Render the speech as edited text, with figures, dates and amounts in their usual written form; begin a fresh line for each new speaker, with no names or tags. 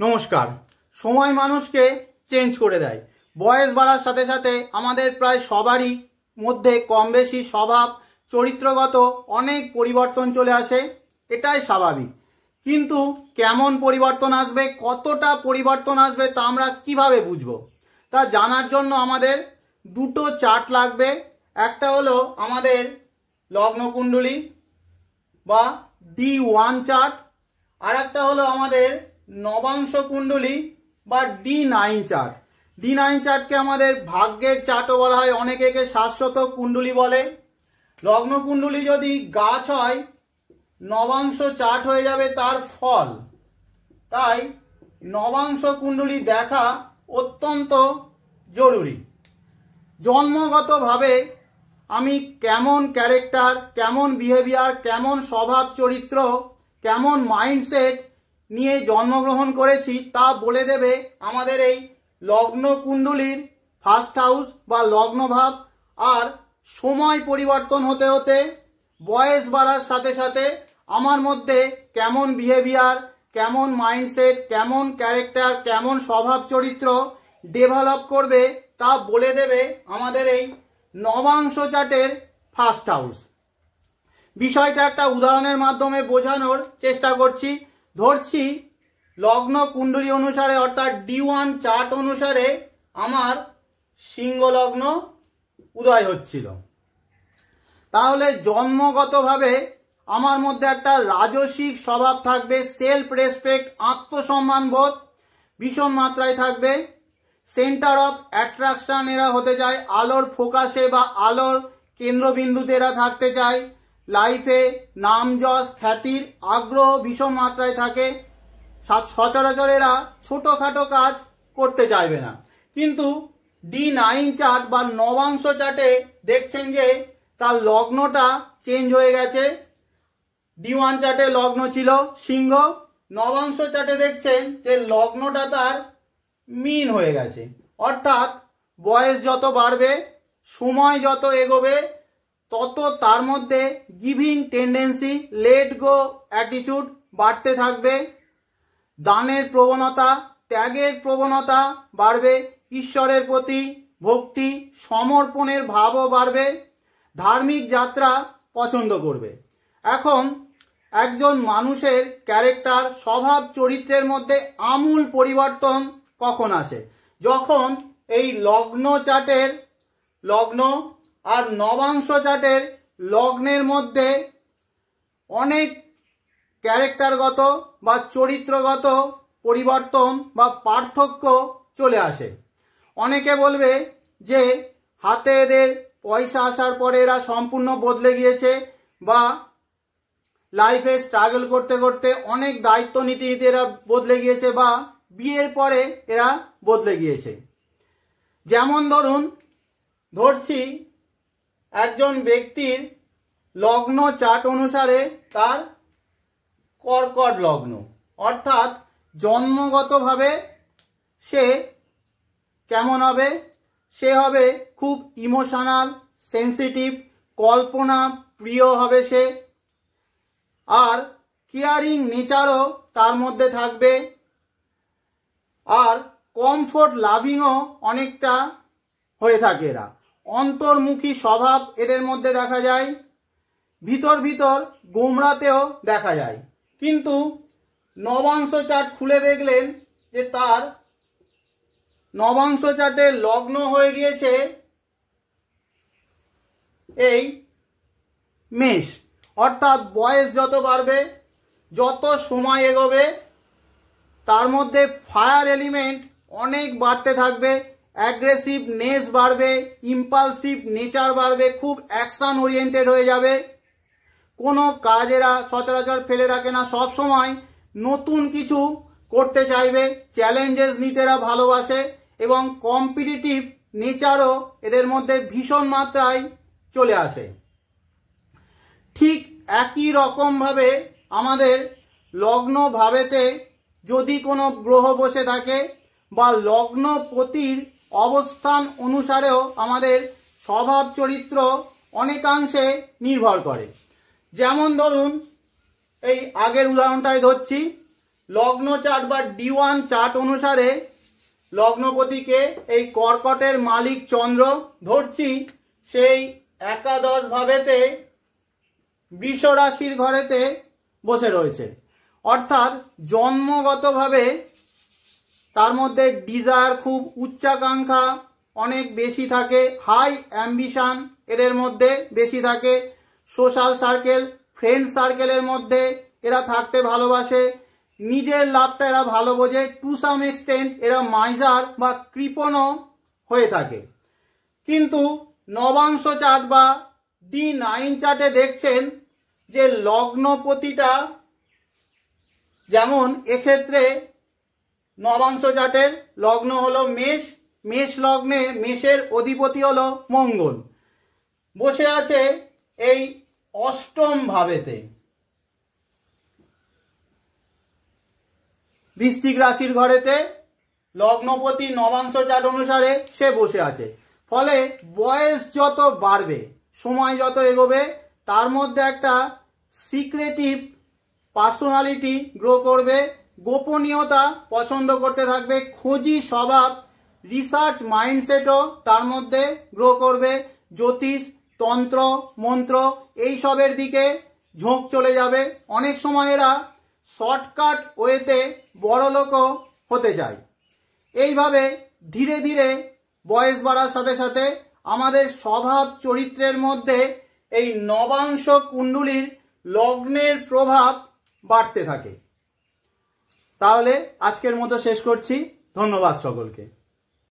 নমস্কার। সময় মানুষকে চেঞ্জ করে দেয়। বয়স বাড়ার সাথে সাথে আমাদের প্রায় সবারই মধ্যে কম বেশি স্বভাব চরিত্রগত অনেক পরিবর্তন চলে আসে, এটাই স্বাভাবিক। কিন্তু কেমন পরিবর্তন আসবে, কতটা পরিবর্তন আসবে তা আমরা কিভাবে বুঝবো? তা জানার জন্য আমাদের দুটো চার্ট লাগবে। একটা হলো আমাদের লগ্নকুণ্ডলী বা D1 চার্ট, আর একটা হলো আমাদের নবাংশ কুণ্ডলী বা D9 চার্ট। D9 চার্টকে আমাদের ভাগ্যের চার্টও বলা হয়, অনেকে একে শাশ্বত কুণ্ডলী বলে। লগ্ন কুণ্ডলী যদি গাছ হয়, নবাংশ চার্ট হয়ে যাবে তার ফল। তাই নবাংশ কুণ্ডলী দেখা অত্যন্ত জরুরি। জন্মগতভাবে আমি কেমন ক্যারেক্টার, কেমন বিহেভিয়ার, কেমন স্বভাব চরিত্র, কেমন মাইন্ডসেট নিয়ে জন্মগ্রহণ করেছি তা বলে দেবে আমাদের এই লগ্ন কুণ্ডলীর ফার্স্ট হাউস বা লগ্নভাব। আর সময় পরিবর্তন হতে হতে, বয়স বাড়ার সাথে সাথে আমার মধ্যে কেমন বিহেভিয়ার, কেমন মাইন্ডসেট, কেমন ক্যারেক্টার, কেমন স্বভাব চরিত্র ডেভেলপ করবে তা বলে দেবে আমাদের এই নবাংশ চার্টের ফার্স্ট হাউস। বিষয়টা একটা উদাহরণের মাধ্যমে বোঝানোর চেষ্টা করছি। ধরছি লগ্ন কুণ্ডলী অনুসারে অর্থাৎ D1 চার্ট অনুসারে আমার সিংহ লগ্ন উদয় হচ্ছিল। তাহলে জন্মগতভাবে আমার মধ্যে একটা রাজসিক স্বভাব থাকবে, সেলফ রেসপেক্ট, আত্মসম্মান বোধ ভীষণ মাত্রায় থাকবে। সেন্টার অফ অ্যাট্রাকশন এরা হতে চায়, আলোর ফোকাসে বা আলোর কেন্দ্রবিন্দুতে এরা থাকতে চায়। লাইফে নাম যশ খ্যাতির আগ্রহ ভীষণ মাত্রায় থাকে। সচরাচর এরা ছোটোখাটো কাজ করতে চাইবে না। কিন্তু D9 চার্ট বা নবাংশ চার্টে দেখছেন যে তার লগ্নটা চেঞ্জ হয়ে গেছে। D1 চার্টে লগ্ন ছিল সিংহ, নবাংশ চার্টে দেখছেন যে লগ্নটা তার মীন হয়ে গেছে। অর্থাৎ বয়স যত বাড়বে, সময় যত এগোবে, তত তার মধ্যে giving tendency, let go attitude বাড়তে থাকবে। দানের প্রবণতা, ত্যাগের প্রবণতা বাড়বে। ঈশ্বরের প্রতি ভক্তি, সমর্পণের ভাবও বাড়বে। ধার্মিক যাত্রা পছন্দ করবে। এখন একজন মানুষের ক্যারেক্টার, স্বভাব চরিত্রের মধ্যে আমূল পরিবর্তন কখন আসে? যখন এই লগ্ন চার্টের লগ্ন আর নবাংশ চার্টের লগ্নের মধ্যে অনেক ক্যারেক্টারগত বা চরিত্রগত পরিবর্তন বা পার্থক্য চলে আসে। অনেকে বলবে যে হাতে এদের পয়সা আসার পরে এরা সম্পূর্ণ বদলে গিয়েছে, বা লাইফে স্ট্রাগল করতে করতে অনেক দায়িত্ব নিতে নিতে এরা বদলে গিয়েছে, বা বিয়ের পরে এরা বদলে গিয়েছে। যেমন ধরছি একজন ব্যক্তির লগ্ন চার্ট অনুসারে তার কর্কট লগ্ন, অর্থাৎ জন্মগতভাবে সে কেমন হবে? সে হবে খুব ইমোশনাল, সেন্সিটিভ, কল্পনা প্রিয় হবে সে, আর কেয়ারিং নেচারও তার মধ্যে থাকবে, আর কমফোর্ট লাভিংও অনেকটা হয়ে থাকে এরা। অন্তর্মুখী স্বভাব এদের মধ্যে দেখা যায়, ভিতর ভিতর গোমরাতেও দেখা যায়। কিন্তু নবাংশ চার্ট খুলে দেখলেন যে তার নবাংশ চার্টে লগ্ন হয়ে গিয়েছে এই মেষ। অর্থাৎ বয়স যত বাড়বে, যত সময় এগোবে, তার মধ্যে ফায়ার এলিমেন্ট অনেক বাড়তে থাকবে। অ্যাগ্রেসিভনেস বাড়বে, ইম্পালসিভ নেচার বাড়বে, খুব অ্যাকশন ওরিয়েন্টেড হয়ে যাবে। কোনো কাজ এরা সচরাচর ফেলে রাখে না, সব সময় নতুন কিছু করতে চাইবে। চ্যালেঞ্জেস নিতে এরা ভালোবাসে, এবং কম্পিটিটিভ নেচারও এদের মধ্যে ভীষণ মাত্রায় চলে আসে। ঠিক একই রকমভাবে আমাদের লগ্ন ভাবেতে যদি কোনো গ্রহ বসে থাকে, বা লগ্নপতির অবস্থান অনুসারেও আমাদের স্বভাব চরিত্র অনেকাংশে নির্ভর করে। যেমন এই আগের উদাহরণটাই ধরছি, লগ্ন চার্ট বা D1 চার্ট অনুসারে লগ্নপতিকে এই কর্কটের মালিক চন্দ্র ধরছি, সেই একাদশ ভাবেতে বৃষ রাশির ঘরেতে বসে রয়েছে। অর্থাৎ জন্মগতভাবে তার মধ্যে ডিজায়ার, খুব উচ্চাকাঙ্ক্ষা অনেক বেশি থাকে, হাই অ্যাম্বিশন এদের মধ্যে বেশি থাকে, সোশ্যাল সার্কেল, ফ্রেন্ড সার্কেলের মধ্যে এরা থাকতে ভালোবাসে, নিজের লাভটা এরা ভালো বোঝে, টু সাম এক্সটেন্ট এরা মাইজার বা কৃপণও হয়ে থাকে। কিন্তু নবাংশ চার্ট বা D9 চার্টে দেখছেন যে লগ্নপতিটা, যেমন এক্ষেত্রে নবাংশ চার্টের লগ্ন হলো মেষ, মেষ লগ্নে মেষের অধিপতি হলো মঙ্গল, বসে আছে এই অষ্টম ভাবেতে, বৃশ্চিক রাশির ঘরেতে লগ্নপতি নবাংশ চার্ট অনুসারে সে বসে আছে। ফলে বয়স যত বাড়বে, সময় যত এগোবে, তার মধ্যে একটা সিক্রেটিভ পার্সোনালিটি গ্রো করবে, গোপনীয়তা পছন্দ করতে থাকবে, খোঁজি স্বভাব, রিসার্চ মাইন্ডসেটও তার মধ্যে গ্রো করবে, জ্যোতিষ, তন্ত্র, মন্ত্র এইসবের দিকে ঝোঁক চলে যাবে। অনেক সময় এরা শর্টকাট ওয়েতে বড়লোকও হতে চায়। এইভাবে ধীরে ধীরে বয়স বাড়ার সাথে সাথে আমাদের স্বভাব চরিত্রের মধ্যে এই নবাংশ কুণ্ডলীর লগ্নের প্রভাব বাড়তে থাকে। তাহলে আজকের মতো শেষ করছি। ধন্যবাদ সকলকে।